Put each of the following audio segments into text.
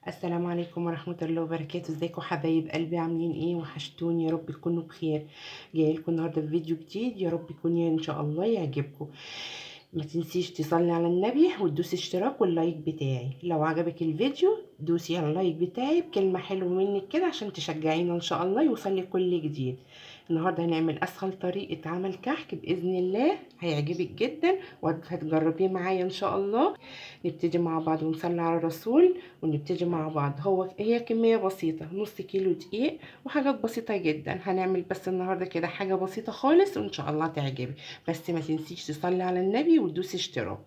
السلام عليكم ورحمة الله وبركاته. ازيكم حبايب قلبي؟ عاملين ايه؟ وحشتوني، يا رب تكونوا بخير. جاي لكم النهارده بفيديو جديد، يا رب يكون ان شاء الله يعجبكم. ما تنسيش تصلي على النبي وتدوسي اشتراك واللايك بتاعي. لو عجبك الفيديو دوسي على اللايك بتاعي بكلمة حلوة منك كده عشان تشجعينا ان شاء الله يوصل كل جديد. النهارده هنعمل اسهل طريقة عمل كحك باذن الله، هيعجبك جدا وهتجربيه معايا ان شاء الله. نبتدي مع بعض ونصلي على الرسول ونبتدي مع بعض. هي كمية بسيطة، نص كيلو دقيق وحاجات بسيطة جدا. هنعمل بس النهارده كده حاجة بسيطة خالص وان شاء الله تعجبك. بس ما تنسيش تصلي على النبي وتدوسي اشتراك.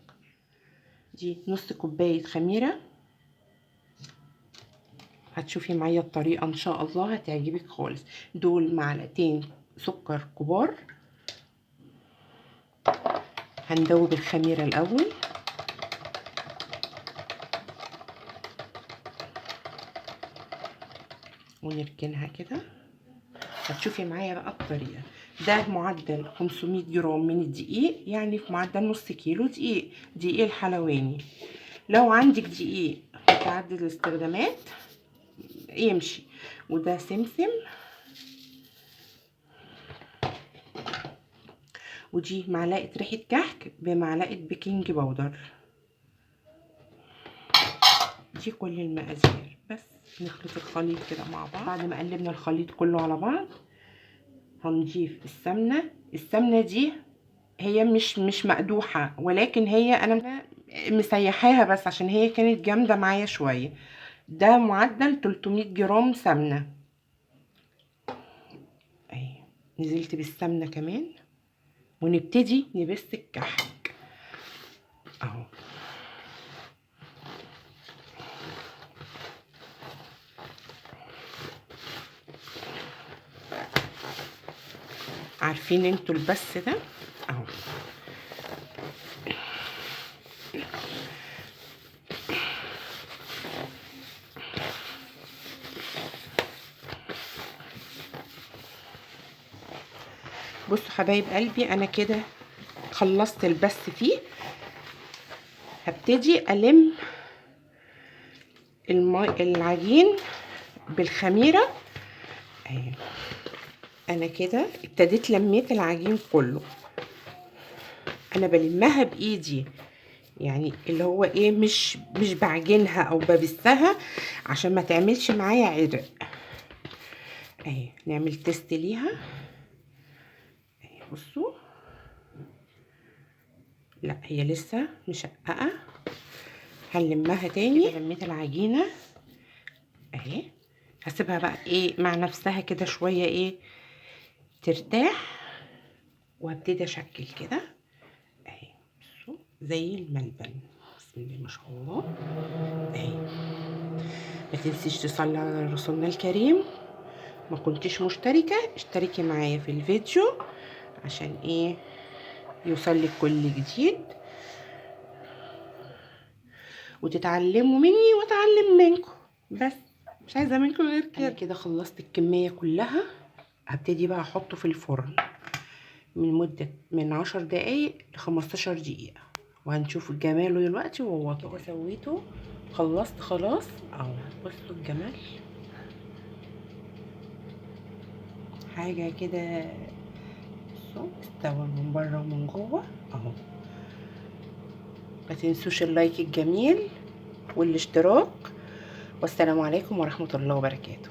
دي نص كوباية خميرة، هتشوفي معايا الطريقة ان شاء الله هتعجبك خالص. دول معلقتين سكر كبار. هندوب الخميرة الاول، ونركنها كده. هتشوفي معايا بقى الطريقة. ده معدل 500 جرام من الدقيق، يعني في معدل نص كيلو دقيق الحلواني. لو عندك دقيق متعدد الاستخدامات يمشي. وده سمسم، ودي معلقة ريحة كحك بمعلقة بيكنج باودر. دي كل المقادير. بس نخلط الخليط كده مع بعض. بعد ما قلبنا الخليط كله على بعض هنضيف السمنة دي هي مش مقدوحة، ولكن انا مسيحاها بس عشان هي كانت جامدة معايا شوية. ده معدل 300 جرام سمنة اهي. نزلت بالسمنة كمان ونبتدي نبس الكحك اهو. عارفين انتوا البس ده اهو. بصوا حبايب قلبي، انا كده خلصت البس فيه. هبتدي الم العجين بالخميره اهي. انا كده ابتديت لميت العجين كله. انا بلمها بايدي، يعني اللي هو ايه، مش بعجنها او ببسها عشان ما تعملش معايا عرق اهي. نعمل تيست ليها اهي. بصوا، لا هي لسه مشققه. هنلمها تاني. لميت العجينه اهي. هسيبها بقى ايه مع نفسها كده شويه ايه ترتاح، وهبتدي اشكل كده اهي. بصوا زي الملبن، بسم الله ما شاء الله اهي. ما تنسيش تصلي على رسولنا الكريم. ما كنتش مشتركه اشتركي معايا في الفيديو عشان ايه يوصلك كل جديد وتتعلموا مني واتعلم منكم. بس مش عايزه منكم غير كده. انا كده خلصت الكميه كلها. هبتدي بقى احطه في الفرن من 10 دقايق ل15 دقيقه، وهنشوف جماله دلوقتي وهو كده سويته. خلصت خلاص اهو. بصوا الجمال، حاجه كده. بصوا استوى من بره ومن جوه اهو. ما تنسوش اللايك الجميل والاشتراك. والسلام عليكم ورحمه الله وبركاته.